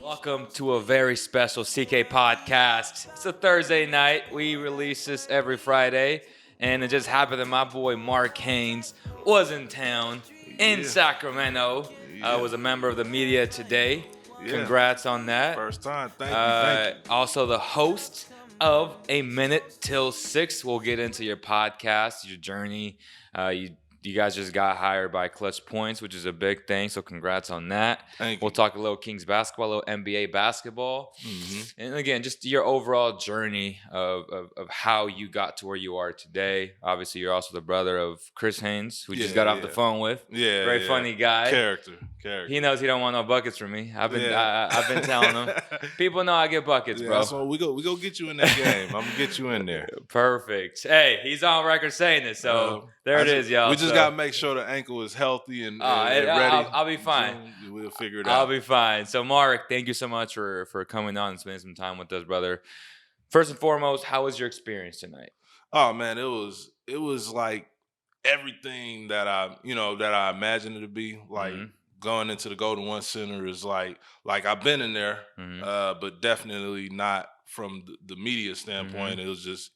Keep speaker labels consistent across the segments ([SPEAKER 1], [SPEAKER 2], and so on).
[SPEAKER 1] Welcome to a very special CK podcast. It's a Thursday night. We release this every Friday, and it just happened that my boy Mark Haynes was in town in Sacramento. Was a member of the media today. Congrats on that.
[SPEAKER 2] First time. Thank you.
[SPEAKER 1] Also, the host of A Minute Till 6. We'll get into your podcast, your journey. You guys just got hired by Clutch Points, which is a big thing. So congrats on that.
[SPEAKER 2] Thank you.
[SPEAKER 1] We'll talk a little Kings basketball, a little NBA basketball.
[SPEAKER 2] Mm-hmm.
[SPEAKER 1] And again, just your overall journey of how you got to where you are today. Obviously, you're also the brother of Chris Haynes, who just got off the phone with.
[SPEAKER 2] Yeah,
[SPEAKER 1] very funny guy.
[SPEAKER 2] Character.
[SPEAKER 1] He knows he don't want no buckets from me. I've been telling him. People know I get buckets, bro.
[SPEAKER 2] So we go get you in that game. I'm gonna get you in there.
[SPEAKER 1] Perfect. Hey, he's on record saying it, so there it is, y'all.
[SPEAKER 2] We just gotta make sure the ankle is healthy and ready.
[SPEAKER 1] I'll be fine.
[SPEAKER 2] We'll figure it out.
[SPEAKER 1] I'll be fine. So, Mark, thank you so much for coming on and spending some time with us, brother. First and foremost, how was your experience tonight?
[SPEAKER 2] Oh man, it was like everything that I imagined it to be. Like going into the Golden One Center is like I've been in there, but definitely not from the media standpoint. It was just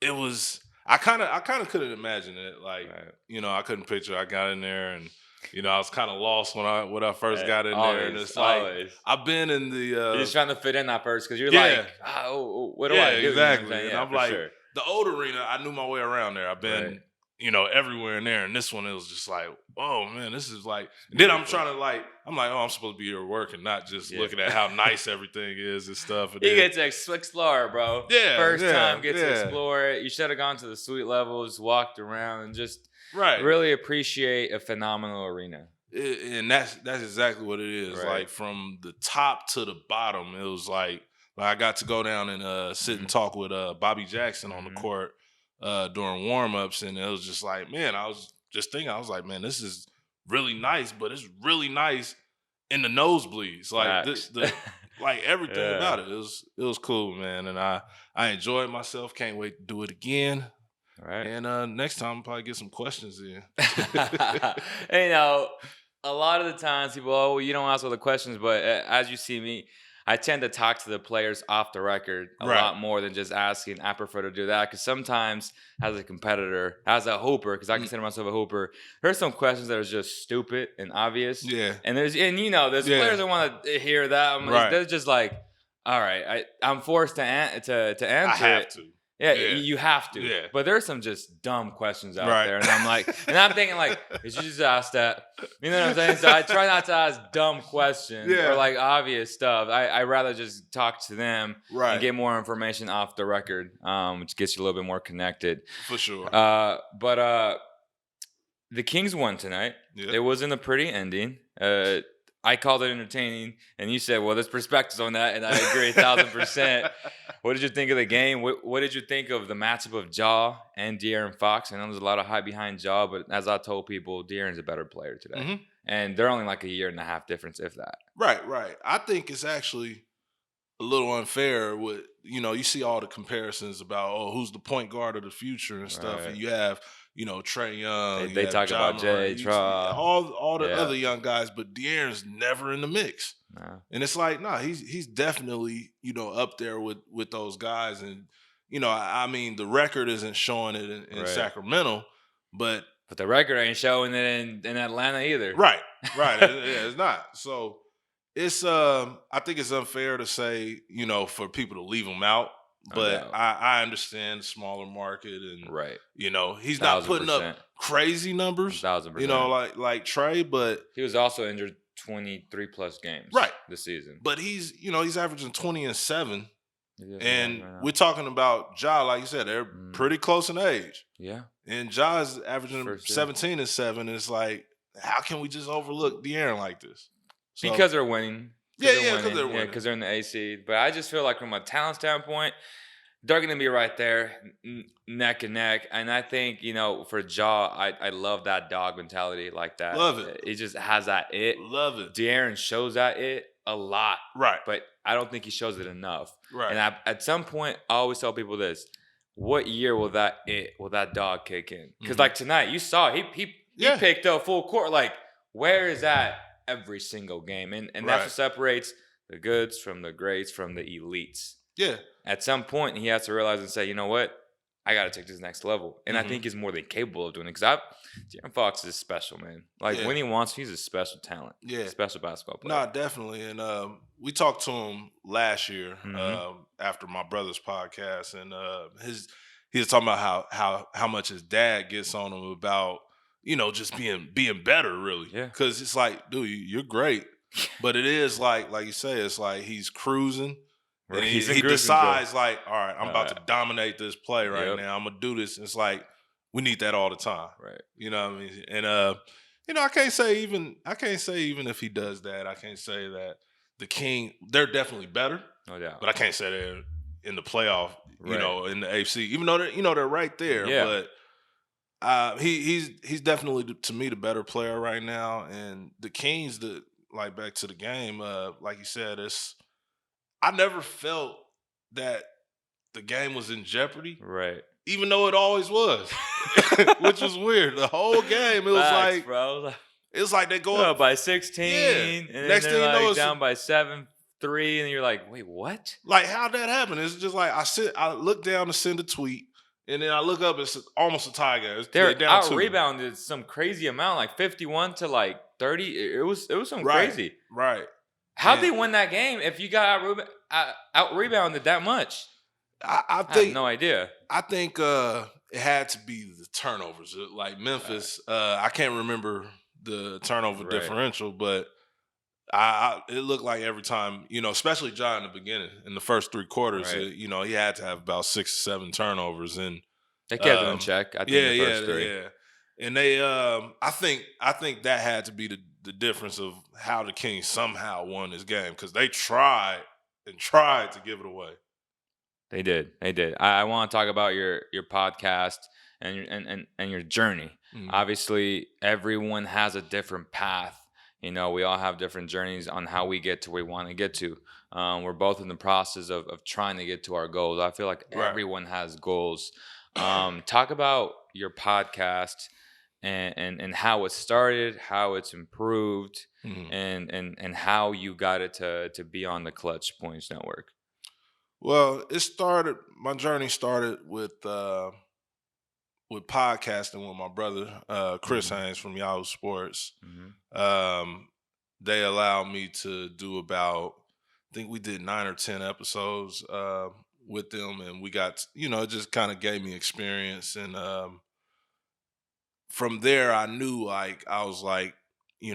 [SPEAKER 2] it was. I kind of couldn't imagine it. Like, I couldn't picture. I got in there and, I was kind of lost when I first got in there. And it's like, I've been in the...
[SPEAKER 1] you're just trying to fit in at first because you're like, what do I do?
[SPEAKER 2] Exactly.
[SPEAKER 1] And
[SPEAKER 2] I'm like, the old arena, I knew my way around there. I've been, everywhere in there. And this one, it was just like, oh, man, this is like... And then I'm trying to I'm supposed to be here working, not just looking at how nice everything is and stuff. And
[SPEAKER 1] you get to explore, bro. First time, get to explore it. You should have gone to the suite levels, walked around, and just really appreciate a phenomenal arena.
[SPEAKER 2] And that's exactly what it is. Like, from the top to the bottom, it was like I got to go down and sit and talk with Bobby Jackson on the court during warm-ups, and it was just like, man, I was just thinking, I was like, man, this is really nice, but it's really nice in the nosebleeds. Like like everything about it. It was cool, man. And I enjoyed myself. Can't wait to do it again.
[SPEAKER 1] All right.
[SPEAKER 2] And next time I'll probably get some questions in.
[SPEAKER 1] A lot of the times people, you don't ask all the questions, but as you see me, I tend to talk to the players off the record a lot more than just asking. I prefer to do that because sometimes as a competitor, as a hooper, because I consider myself a hooper, there's some questions that are just stupid and obvious. Yeah. And there's players that want to hear that. They're just like, all right, I'm forced to answer
[SPEAKER 2] I have
[SPEAKER 1] it.
[SPEAKER 2] to.
[SPEAKER 1] Yeah, you have to. Yeah. But there's some just dumb questions out there. And I'm like, I'm thinking like, did you just ask that? You know what I'm saying? So I try not to ask dumb questions or like obvious stuff. I rather just talk to them and get more information off the record, which gets you a little bit more connected.
[SPEAKER 2] For sure.
[SPEAKER 1] But the Kings won tonight. Yeah. It wasn't a pretty ending. I called it entertaining, and you said, well, there's perspectives on that, and I agree 1,000%. What did you think of the game? What did you think of the matchup of Ja and De'Aaron Fox? I know there's a lot of hype behind Ja, but as I told people, De'Aaron's a better player today. And they're only like a year and a half difference, if that.
[SPEAKER 2] Right. I think it's actually a little unfair with, you see all the comparisons about, who's the point guard of the future and stuff, and you have – Trae Young.
[SPEAKER 1] They talk
[SPEAKER 2] Ja
[SPEAKER 1] about Jay,
[SPEAKER 2] all the other young guys, but De'Aaron's never in the mix. No. And it's like, he's definitely, up there with those guys. And, I mean, the record isn't showing it in Sacramento, but
[SPEAKER 1] the record ain't showing it in Atlanta either.
[SPEAKER 2] Right. It's not. So it's I think it's unfair to say, for people to leave him out. But I understand the smaller market and he's not putting up crazy numbers.
[SPEAKER 1] 1,000%.
[SPEAKER 2] Like Trae, but
[SPEAKER 1] he was also injured 23 plus games this season.
[SPEAKER 2] But he's averaging 20 and 7. And we're talking about Ja, like you said, they're pretty close in age.
[SPEAKER 1] Yeah.
[SPEAKER 2] And Ja is averaging 17 and 7. And it's like, how can we just overlook De'Aaron like this?
[SPEAKER 1] So, because they're winning.
[SPEAKER 2] Because they're winning.
[SPEAKER 1] Because they're in the AC. But I just feel like from a talent standpoint, they're going to be right there, neck and neck. And I think, for Ja, I love that dog mentality like that.
[SPEAKER 2] Love it.
[SPEAKER 1] He just has that it.
[SPEAKER 2] Love it.
[SPEAKER 1] De'Aaron shows that it a lot.
[SPEAKER 2] Right.
[SPEAKER 1] But I don't think he shows it enough.
[SPEAKER 2] Right.
[SPEAKER 1] And at some point, I always tell people this. What year will that dog kick in? Because like tonight, you saw he He picked up full court. Like, where is that every single game? And that's what separates the goods from the greats from the elites.
[SPEAKER 2] Yeah.
[SPEAKER 1] At some point, he has to realize and say, you know what? I got to take this next level. And I think he's more than capable of doing it. Because De'Aaron Fox is special, man. Like, when he wants, he's a special talent.
[SPEAKER 2] Yeah.
[SPEAKER 1] Special basketball player.
[SPEAKER 2] No, definitely. And we talked to him last year after my brother's podcast. And he was talking about how much his dad gets on him about, just being better, really.
[SPEAKER 1] Yeah.
[SPEAKER 2] Because it's like, dude, you're great. But it is like you say, it's like he's cruising. And he decides, like, all right, I'm about to dominate this play right now. I'm going to do this. And it's like, we need that all the time.
[SPEAKER 1] Right.
[SPEAKER 2] You know what I mean? And, I can't say even if he does that, I can't say that the King, they're definitely better.
[SPEAKER 1] No doubt.
[SPEAKER 2] But I can't say they're in the playoff, in the AFC, even though they're right there.
[SPEAKER 1] Yeah.
[SPEAKER 2] But he's definitely, to me, the better player right now. And the Kings, back to the game, like you said, I never felt that the game was in jeopardy.
[SPEAKER 1] Right.
[SPEAKER 2] Even though it always was. Which was weird. The whole game, it was like,
[SPEAKER 1] bro.
[SPEAKER 2] It was like they go
[SPEAKER 1] up by 16. And
[SPEAKER 2] next thing you know, it's
[SPEAKER 1] down by 7-3, and you're like, wait, what?
[SPEAKER 2] Like, how'd that happen? It's just like I look down to send a tweet, and then I look up, it's almost a tie game.
[SPEAKER 1] They're down out-rebounded some crazy amount, like 51 to like 30. It was some crazy.
[SPEAKER 2] Right.
[SPEAKER 1] How'd they win that game if you got out-rebounded that much?
[SPEAKER 2] I think,
[SPEAKER 1] I have no idea.
[SPEAKER 2] I think it had to be the turnovers. Like Memphis, I can't remember the turnover differential, but it looked like every time, especially Ja in the beginning, in the first 3 quarters, he had to have about 6 or 7 turnovers, and
[SPEAKER 1] they kept him in check. I think the first 3.
[SPEAKER 2] Yeah. And they, I think that had to be the difference of how the Kings somehow won this game, because they tried to give it away.
[SPEAKER 1] They did. I want to talk about your podcast and your journey. Mm-hmm. Obviously, everyone has a different path. We all have different journeys on how we get to where we want to get to. We're both in the process of trying to get to our goals. I feel like everyone has goals. Talk about your podcast and how it started, how it's improved, and how you got it to be on the Clutch Points Network.
[SPEAKER 2] Well, my journey started with podcasting with my brother, Chris Haynes from Yahoo Sports. They allowed me to do about, I think we did 9 or 10 episodes with them, and we got, it just kind of gave me experience. And from there, I knew, I was like, I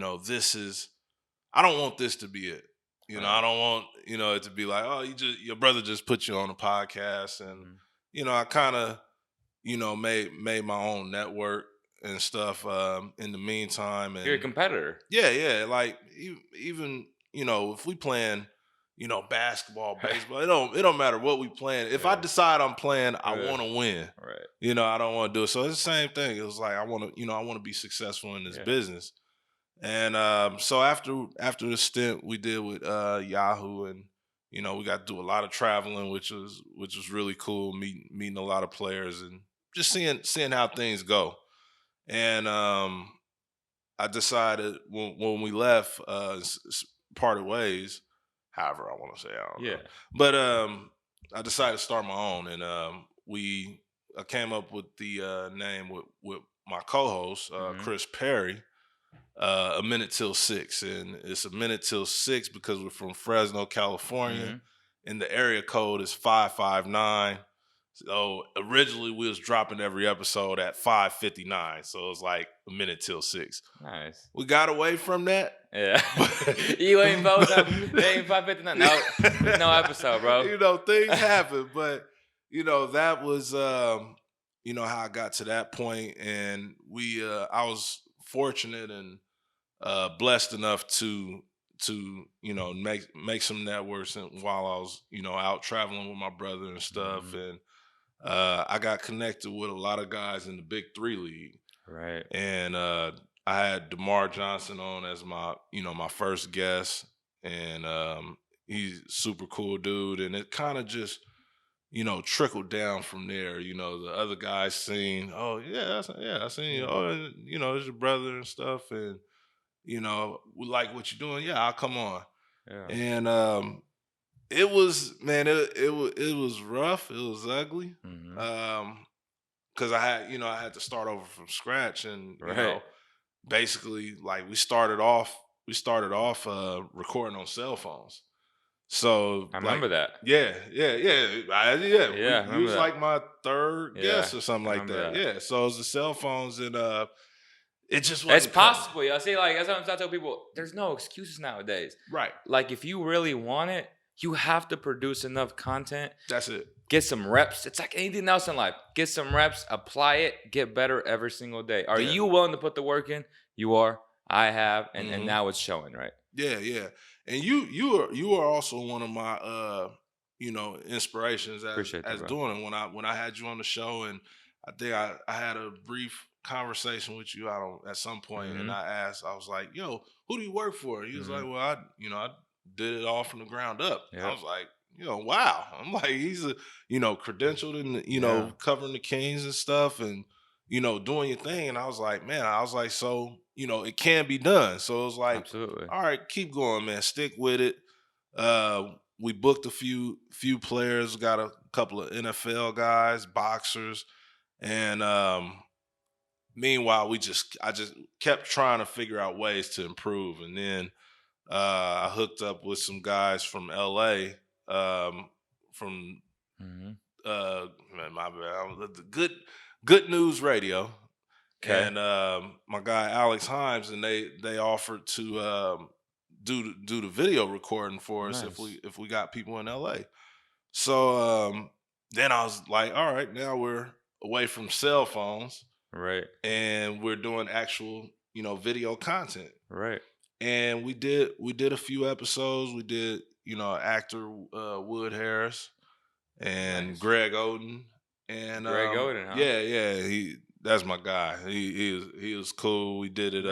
[SPEAKER 2] don't want this to be it. I don't want, it to be like, oh, your brother just put you on a podcast. And, I kind of, made my own network and stuff in the meantime. And
[SPEAKER 1] you're a competitor.
[SPEAKER 2] Yeah. Like, even, if we playing, basketball, baseball, it don't matter what we playing. If I decide I'm playing, I want to win.
[SPEAKER 1] Right.
[SPEAKER 2] I don't want to do it. So it's the same thing. It was like, I want to be successful in this business. And so after the stint we did with Yahoo, and we got to do a lot of traveling, which was really cool, meeting a lot of players and just seeing how things go. And I decided when we left, parted ways, however I want to say, I don't know. But I decided to start my own, and I came up with the name with my co-host, Chris Perry. A minute till 6, and it's a minute till 6 because we're from Fresno, California, and the area code is 559. So originally we was dropping every episode at 5:59, so it was like a minute till 6.
[SPEAKER 1] Nice.
[SPEAKER 2] We got away from that.
[SPEAKER 1] Yeah. You ain't both up. They ain't 5:59. No, no episode, bro.
[SPEAKER 2] Things happen, but that was how I got to that point, and I was fortunate and blessed enough to make some networks while I was out traveling with my brother and stuff, and I got connected with a lot of guys in the Big 3 league,
[SPEAKER 1] right?
[SPEAKER 2] And I had DeMar Johnson on as my my first guest, and he's a super cool dude, and it kind of just trickled down from there. The other guys seen, oh yeah, I seen you. Oh, and, it's your brother and stuff, and we like what you're doing. Yeah, I'll come on.
[SPEAKER 1] Yeah.
[SPEAKER 2] And it was, man, it was rough. It was ugly. Because I had to start over from scratch, and basically, like we started off recording on cell phones. So
[SPEAKER 1] I remember that.
[SPEAKER 2] Yeah. You was
[SPEAKER 1] Remember that.
[SPEAKER 2] like my third guest or something like that.
[SPEAKER 1] that.
[SPEAKER 2] Yeah. So it was the cell phones, and it just
[SPEAKER 1] It's
[SPEAKER 2] wasn't
[SPEAKER 1] possible. I see, like, that's what I tell people. There's no excuses nowadays.
[SPEAKER 2] right.
[SPEAKER 1] Like, if you really want it, you have to produce enough content.
[SPEAKER 2] That's it.
[SPEAKER 1] Get some reps. It's like anything else in life. Get some reps, apply it, get better every single day. Are you willing to put the work in? You are. I have, and now it's showing, right?
[SPEAKER 2] Yeah. And you are also one of my inspirations as doing it. When I had you on the show, and I think I had a brief conversation with you at some point, and I was like, yo, who do you work for? He was like, well, I did it all from the ground up. Yep. I was like, wow. I'm like, he's credentialed in covering the Kings and stuff, and doing your thing. And I was like, man, so it can be done. So it was like,
[SPEAKER 1] absolutely,
[SPEAKER 2] all right, keep going, man, stick with it. We booked a few players, got a couple of NFL guys, boxers, and meanwhile, I just kept trying to figure out ways to improve. And then I hooked up with some guys from LA, from my bad, the Good News Radio. Okay. And my guy Alex Haynes, and they offered to do the video recording for us if we got people in LA. So then I was like, all right, now we're away from cell phones,
[SPEAKER 1] right? And
[SPEAKER 2] we're doing actual video content,
[SPEAKER 1] right?
[SPEAKER 2] And we did a few episodes. We did actor Wood Harris and Greg Oden, and
[SPEAKER 1] Greg Oden, huh?
[SPEAKER 2] Yeah, that's my guy. He was cool. We did it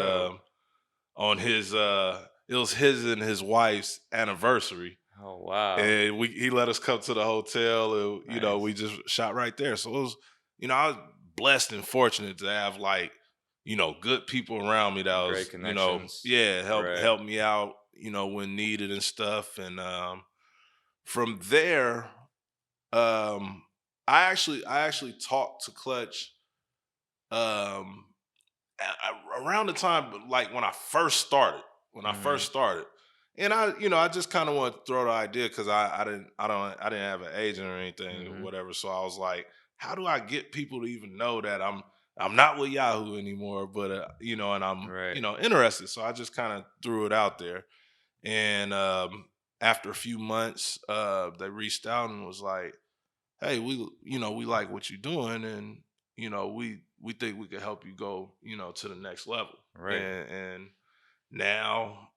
[SPEAKER 2] on his it was his and his wife's anniversary.
[SPEAKER 1] Oh wow!
[SPEAKER 2] And he let us come to the hotel, and we just shot right there. So it was, I was blessed and fortunate to have good people around me that was help me out when needed and stuff. And from there, I actually talked to Clutch around the time when I first started. And I just kind of want to throw the idea, because I didn't have an agent or anything or whatever. So I was like, how do I get people to even know that I'm not with Yahoo anymore, but and I'm interested. So I just kind of threw it out there, and after a few months, they reached out and was like, hey, we like what you're doing, and we think we could help you go to the next level,
[SPEAKER 1] right?
[SPEAKER 2] And now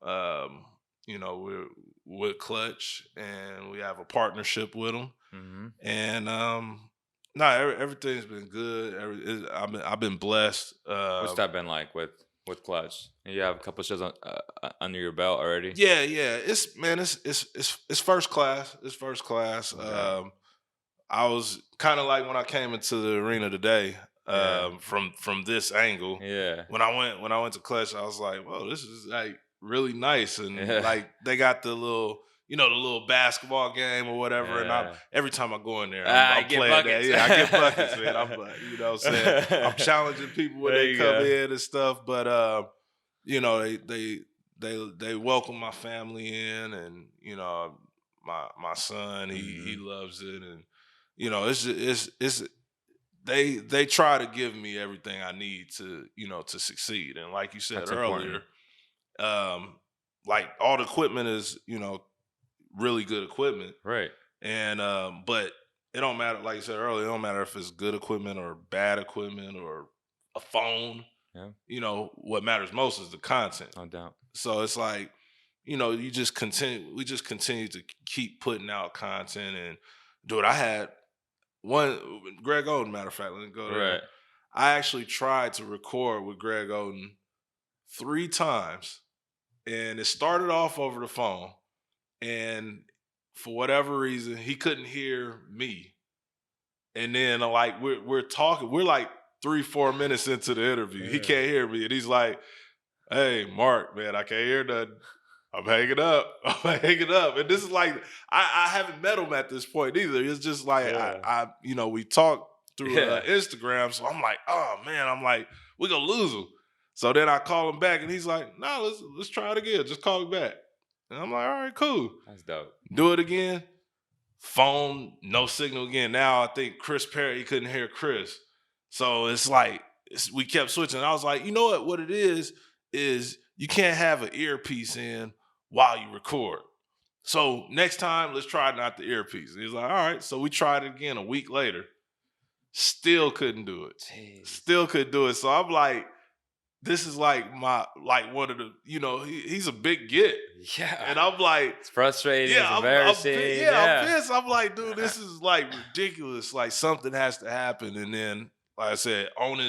[SPEAKER 2] we're with Clutch, and we have a partnership with them, and everything's been good. I've been blessed.
[SPEAKER 1] What's that been like with Clutch? You have a couple shows under your belt already.
[SPEAKER 2] Yeah. It's first class. It's first class. Okay. I was kind of like when I came into the arena today, from this angle.
[SPEAKER 1] Yeah.
[SPEAKER 2] When I went to Clutch, I was like, whoa, this is like really nice, and like they got the little the little basketball game or whatever. And every time I go in there, I'm playing buckets. That. Yeah, I get buckets, man. I'm like, what I'm saying, I'm challenging people when they come in and stuff. But they welcome my family in, and my son, he loves it, and it's they try to give me everything I need to to succeed. And like you said That's earlier, like all the equipment is really good equipment,
[SPEAKER 1] right?
[SPEAKER 2] And but it don't matter, like you said earlier, it don't matter if it's good equipment or bad equipment or a phone. Yeah. What matters most is the content.
[SPEAKER 1] No doubt.
[SPEAKER 2] So it's like, we just continue to keep putting out content. And dude, I had one, Greg Oden, matter of fact, let me go there. Right. I actually tried to record with Greg Oden 3 times, and it started off over the phone, and for whatever reason, he couldn't hear me. And then like we're talking, we're like 3-4 minutes into the interview. He can't hear me, and he's like, "Hey, Mark, man, I can't hear nothing. I'm hanging up. I'm hanging up." And this is like, I haven't met him at this point either. It's just like I we talk through Instagram, so I'm like, oh man, I'm like, we're gonna lose him. So then I call him back, and he's like, no, let's try it again. Just call me back. And I'm like, all right, cool.
[SPEAKER 1] That's dope.
[SPEAKER 2] Do it again. Phone, no signal again. Now I think Chris Perry couldn't hear Chris. So it's like, we kept switching. I was like, you know what it is you can't have an earpiece in while you record. So next time, let's try not the earpiece. He's like, all right. So we tried it again a week later. Still couldn't do it.
[SPEAKER 1] Jeez.
[SPEAKER 2] Still couldn't do it. So I'm like, this is like one of the, he's a big get.
[SPEAKER 1] Yeah.
[SPEAKER 2] And I'm like,
[SPEAKER 1] it's frustrating. It's embarrassing.
[SPEAKER 2] I'm pissed. I'm like, dude, this is like ridiculous. Like something has to happen. And then, like I said, on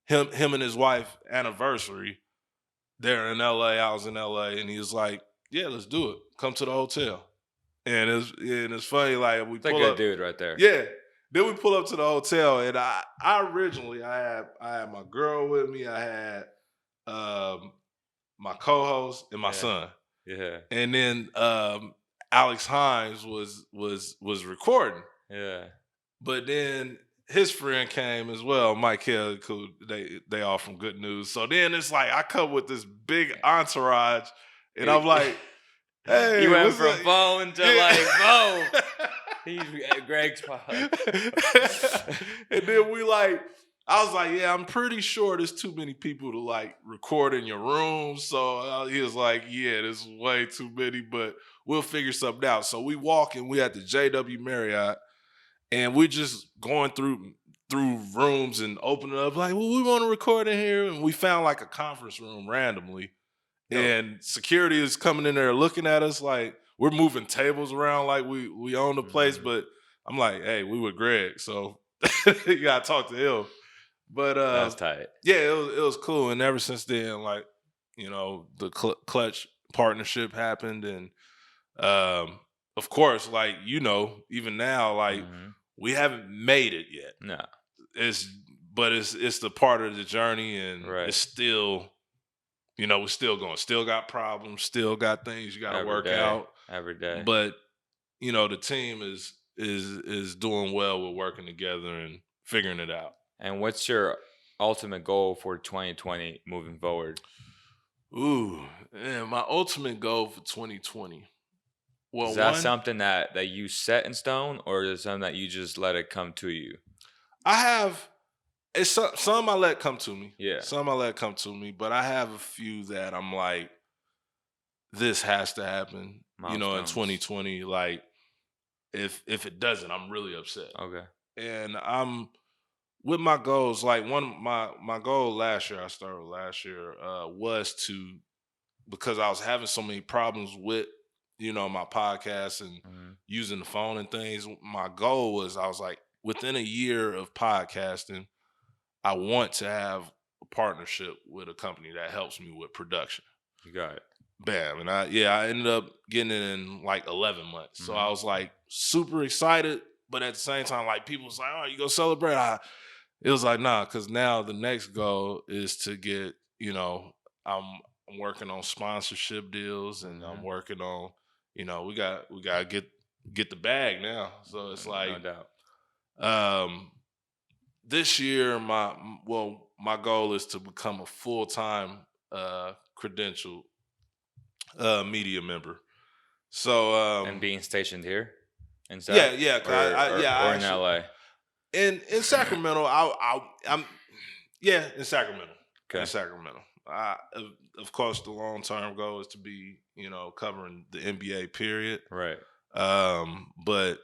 [SPEAKER 2] him and his wife anniversary, they're in LA. I was in LA, and he was like, yeah, let's do it. Come to the hotel. And it's funny, like we
[SPEAKER 1] pull up. It's a good dude right there.
[SPEAKER 2] Yeah. Then we pull up to the hotel, and I originally I had my girl with me. I had my co-host and my son.
[SPEAKER 1] Yeah.
[SPEAKER 2] And then Alex Haynes was recording.
[SPEAKER 1] Yeah.
[SPEAKER 2] But then his friend came as well, Mike Hill, who they all from Good News. So then it's like I come with this big entourage, and I'm like, hey,
[SPEAKER 1] you went from phone to like phone. He's Greg's pod.
[SPEAKER 2] And then I was like, yeah, I'm pretty sure there's too many people to like record in your room. So he was like, yeah, there's way too many, but we'll figure something out. So we walk and we at the JW Marriott, and we're just going through rooms and opening up like, well, we want to record in here. And we found like a conference room randomly. And security is coming in there looking at us like we're moving tables around like we own the place. But I'm like, hey, we with Greg, so you gotta talk to him. But
[SPEAKER 1] that's tight.
[SPEAKER 2] Yeah, it was cool. And ever since then, like, the Clutch partnership happened, and of course, like, even now, like we haven't made it yet.
[SPEAKER 1] No, it's
[SPEAKER 2] the part of the journey, and
[SPEAKER 1] right.
[SPEAKER 2] It's still. We're still going. Still got problems. Still got things you got to work out
[SPEAKER 1] every day.
[SPEAKER 2] But the team is doing well with working together and figuring it out.
[SPEAKER 1] And what's your ultimate goal for 2020 moving forward?
[SPEAKER 2] Ooh, man, my ultimate goal for 2020. Well,
[SPEAKER 1] is that something that you set in stone, or is it something that you just let it come to you?
[SPEAKER 2] I have. It's some I let come to me.
[SPEAKER 1] Yeah.
[SPEAKER 2] Some I let come to me, but I have a few that I'm like, this has to happen.
[SPEAKER 1] Milestones.
[SPEAKER 2] In 2020. Like, if it doesn't, I'm really upset.
[SPEAKER 1] Okay.
[SPEAKER 2] And I'm with my goals. Like my goal last year, I started last year, was to, because I was having so many problems with my podcast and using the phone and things. My goal was, I was like, within a year of podcasting, I want to have a partnership with a company that helps me with production.
[SPEAKER 1] You got it.
[SPEAKER 2] Bam. And I ended up getting it in like 11 months. So I was like super excited, but at the same time, like people was like, oh, you go celebrate. It was like, nah, because now the next goal is to get, I'm working on sponsorship deals, and I'm working on, we got to get the bag now. So it's like,
[SPEAKER 1] no doubt.
[SPEAKER 2] This year, my goal is to become a full-time credentialed media member. So
[SPEAKER 1] and being stationed here in South?
[SPEAKER 2] Yeah,
[SPEAKER 1] or in LA.
[SPEAKER 2] In Sacramento, I'm in Sacramento.
[SPEAKER 1] Okay.
[SPEAKER 2] In Sacramento. Of course, the long-term goal is to be, covering the NBA period.
[SPEAKER 1] Right.
[SPEAKER 2] But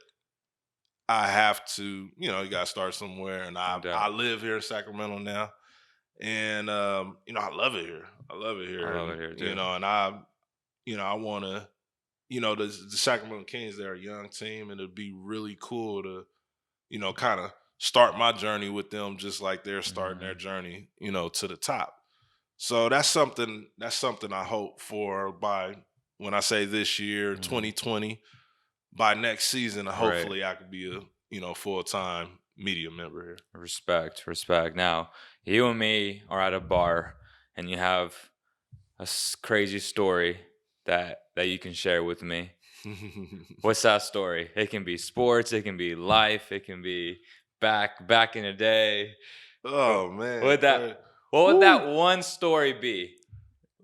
[SPEAKER 2] I have to, you got to start somewhere, and I live here in Sacramento now, and I love it here. I love it here too. And I want to, the Sacramento Kings, they're a young team, and it'd be really cool to, kind of start my journey with them, just like they're starting their journey, to the top. So that's something I hope for by, when I say this year, 2020. By next season, hopefully I could be a full-time media member here.
[SPEAKER 1] Respect. Now, you and me are at a bar, and you have a crazy story that you can share with me. What's that story? It can be sports, it can be life, it can be back in the day.
[SPEAKER 2] Oh man.
[SPEAKER 1] What would that one story be?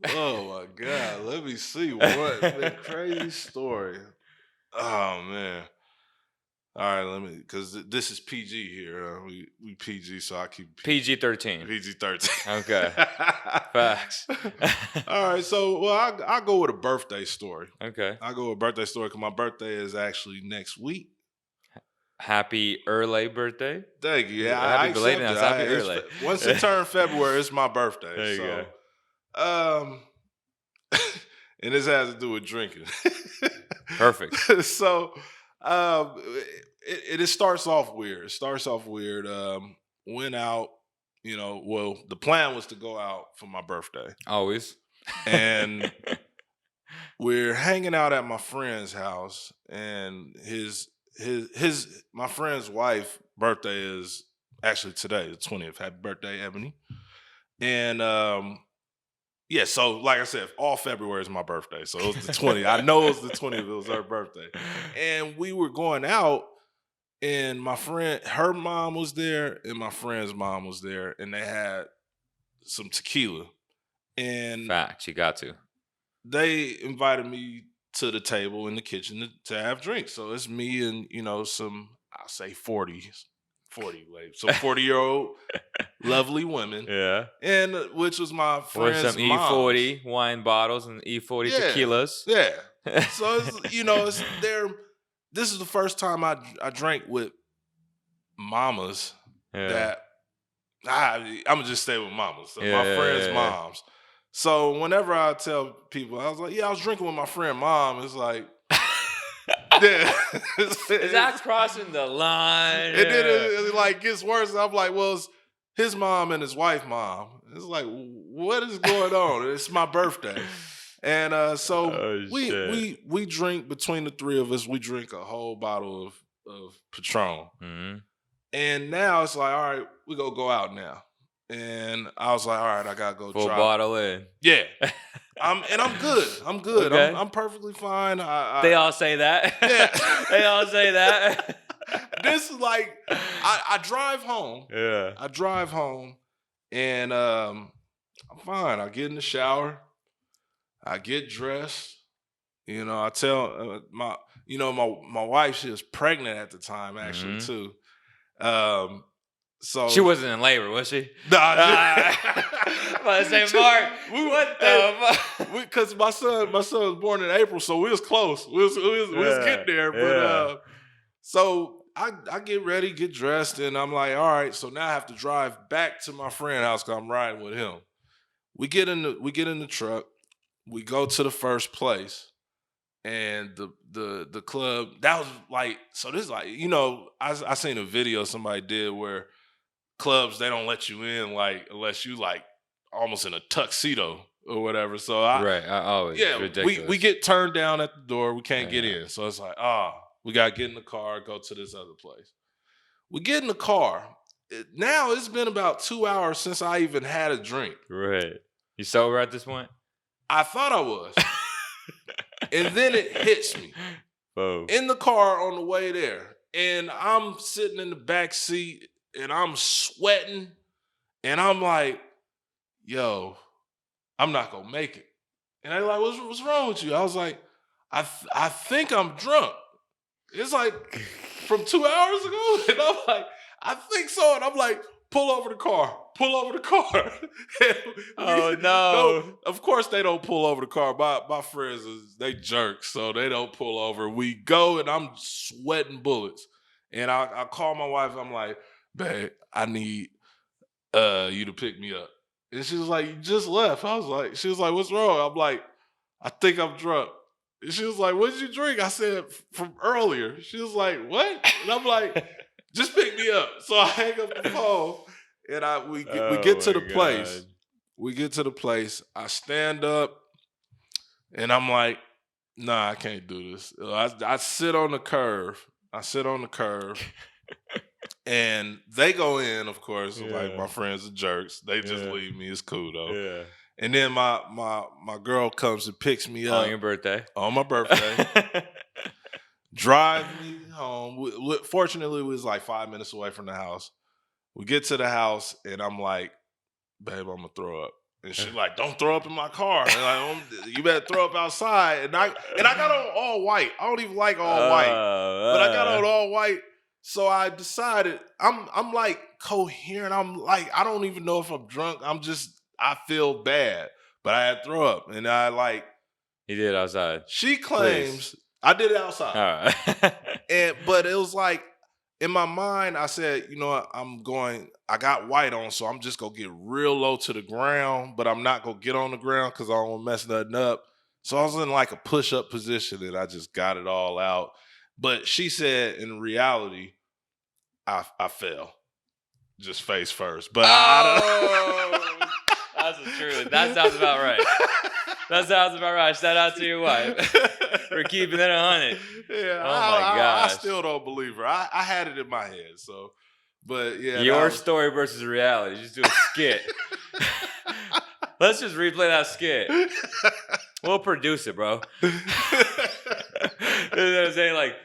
[SPEAKER 2] Oh my God. Let me see. What the crazy story. Oh man. All right, because this is PG here. We PG, so I keep
[SPEAKER 1] PG-13.
[SPEAKER 2] PG-13.
[SPEAKER 1] Okay. Facts.
[SPEAKER 2] All right, so I'll go with a birthday story.
[SPEAKER 1] Okay.
[SPEAKER 2] I'll go with a birthday story because my birthday is actually next week.
[SPEAKER 1] Happy early birthday.
[SPEAKER 2] Thank you. Yeah,
[SPEAKER 1] happy belated. Happy early.
[SPEAKER 2] Once it turns February, it's my birthday.
[SPEAKER 1] There you
[SPEAKER 2] go. And this has to do with drinking.
[SPEAKER 1] Perfect.
[SPEAKER 2] So, it starts off weird. Went out. The plan was to go out for my birthday.
[SPEAKER 1] Always.
[SPEAKER 2] And we're hanging out at my friend's house, and my friend's wife birthday is actually today, the 20th. Happy birthday, Ebony. And yeah, so like I said, all February is my birthday. So it was the 20th. I know it was the 20th. It was her birthday. And we were going out, and her mom was there, and my friend's mom was there, and they had some tequila. And
[SPEAKER 1] fact, you got to.
[SPEAKER 2] They invited me to the table in the kitchen to have drinks. So it's me and, some, I'll say 40 some 40-year-old lovely women.
[SPEAKER 1] Yeah.
[SPEAKER 2] And which was my friend's
[SPEAKER 1] with some E40 wine bottles and E40 tequilas.
[SPEAKER 2] Yeah. So it's this is the first time I drank with mamas that I'm gonna just stay with mamas. So my friends' moms. So whenever I tell people, I was like, I was drinking with my friend mom. It's like, yeah.
[SPEAKER 1] Is that crossing the line?
[SPEAKER 2] And then it like gets worse. I'm like, well, it's his mom and his wife's mom. It's like, what is going on? It's my birthday. And so we drink, between the three of us, we drink a whole bottle of Patron.
[SPEAKER 1] Mm-hmm.
[SPEAKER 2] And now it's like, all right, we go out now. And I was like, all right, I gotta go
[SPEAKER 1] full bottle in.
[SPEAKER 2] Yeah. I'm good. Okay. I'm perfectly fine.
[SPEAKER 1] They all say that.
[SPEAKER 2] Yeah.
[SPEAKER 1] They all say that.
[SPEAKER 2] This is like, I drive home.
[SPEAKER 1] Yeah.
[SPEAKER 2] I drive home, and I'm fine. I get in the shower. I get dressed. I tell my wife, she was pregnant at the time, actually, too. So
[SPEAKER 1] she wasn't in labor, was she?
[SPEAKER 2] Nah.
[SPEAKER 1] I was say, Mark, what the fuck?
[SPEAKER 2] Because my son was born in April, so we was close. We was getting there. But so I get ready, get dressed, and I'm like, all right. So now I have to drive back to my friend's house because I'm riding with him. We get in the truck. We go to the first place, and the club, that was like, so this is like, I seen a video somebody did where clubs, they don't let you in unless you like almost in a tuxedo or whatever. So we get turned down at the door. We can't get in. So it's like, we gotta get in the car, go to this other place. We get in the car. Now it's been about 2 hours since I even had a drink.
[SPEAKER 1] Right. You sober at this point?
[SPEAKER 2] I thought I was. And then it hits me.
[SPEAKER 1] Whoa.
[SPEAKER 2] In the car on the way there. And I'm sitting in the back seat and I'm sweating. And I'm like, yo, I'm not going to make it. And they're like, what's wrong with you? I was like, I think I'm drunk. It's like from 2 hours ago. And I'm like, I think so. And I'm like, pull over the car.
[SPEAKER 1] Oh, no.
[SPEAKER 2] No. Of course they don't pull over the car. My friends, they jerks, so they don't pull over. We go, and I'm sweating bullets. And I call my wife. I'm like, babe, I need you to pick me up. And she was like, you just left. She was like, what's wrong? I'm like, I think I'm drunk. And she was like, what did you drink? I said, from earlier. She was like, what? And I'm like, just pick me up. So I hang up the phone. And we get to the place. We get to the place. I stand up, and I'm like, nah, I can't do this. I sit on the curb. And they go in, of course, like my friends are jerks. They just leave me. It's cool though.
[SPEAKER 1] Yeah.
[SPEAKER 2] And then my girl comes and picks me up
[SPEAKER 1] on your birthday.
[SPEAKER 2] On my birthday. Drive me home. Fortunately, it was like 5 minutes away from the house. We get to the house, and I'm like, babe, I'm gonna throw up. And she's like, don't throw up in my car. And like, you better throw up outside. And I got on all white. I don't even like all white, but I got on all white. So I decided I'm like coherent. I'm like, I don't even know if I'm drunk. I feel bad, but I had throw up, and I like.
[SPEAKER 1] You did it outside.
[SPEAKER 2] She claims I did it outside.
[SPEAKER 1] All right.
[SPEAKER 2] But it was like, in my mind, I said, you know what, I got white on, so I'm just going to get real low to the ground, but I'm not going to get on the ground because I don't want to mess nothing up. So I was in like a push-up position, and I just got it all out. But she said, in reality, I fell. Just face first. But
[SPEAKER 1] that's the truth. That sounds about right. That sounds about right. Shout out to your wife for keeping it 100.
[SPEAKER 2] Yeah.
[SPEAKER 1] Oh my gosh.
[SPEAKER 2] I still don't believe her. I had it in my head. So, but yeah.
[SPEAKER 1] Your story versus reality. Just do a skit. Let's just replay that skit. We'll produce it, bro. You know what I'm saying? Like,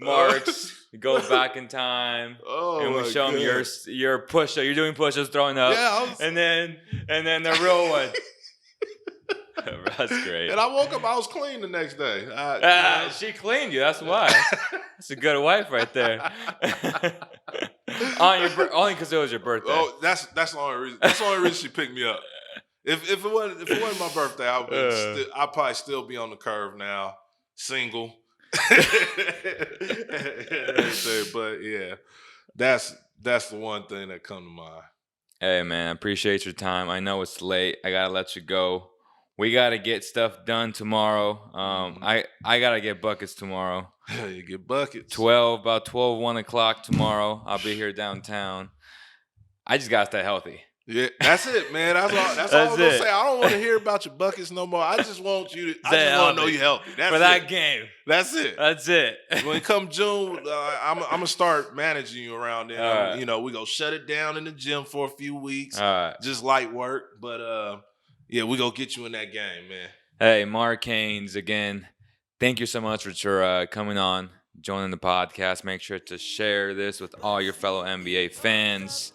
[SPEAKER 1] Marks goes back in time, and we show him your push-up. You're doing push-ups, throwing up, and then the real one. That's great.
[SPEAKER 2] And I woke up, I was clean the next day.
[SPEAKER 1] She cleaned you. That's why. That's a good wife right there. Only because it was your birthday.
[SPEAKER 2] Oh, that's the only reason. That's the only reason she picked me up. If it wasn't my birthday, I'd probably still be on the curve now, single. But yeah, that's the one thing that come to mind.
[SPEAKER 1] Hey man, I appreciate your time. I know it's late. I gotta let you go. We gotta get stuff done tomorrow. I gotta get buckets tomorrow.
[SPEAKER 2] You get buckets.
[SPEAKER 1] About 12, 1 o'clock tomorrow. I'll be here downtown. I just gotta stay healthy.
[SPEAKER 2] Yeah, that's it, man. That's all I was gonna say. I don't want to hear about your buckets no more. I just want you to. I just want to know you're healthy. That's
[SPEAKER 1] for that game.
[SPEAKER 2] That's it.
[SPEAKER 1] That's it.
[SPEAKER 2] When it come June, I'm gonna start managing you around there. Right. You know, we gonna shut it down in the gym for a few weeks.
[SPEAKER 1] All right.
[SPEAKER 2] Just light work, but yeah, we gonna get you in that game, man.
[SPEAKER 1] Hey, Mark Haynes, again, thank you so much for coming on, joining the podcast. Make sure to share this with all your fellow NBA fans.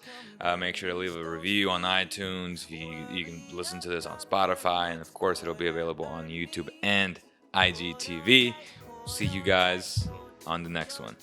[SPEAKER 1] Make sure to leave a review on iTunes. You can listen to this on Spotify, and of course, it'll be available on YouTube and IGTV. See you guys on the next one.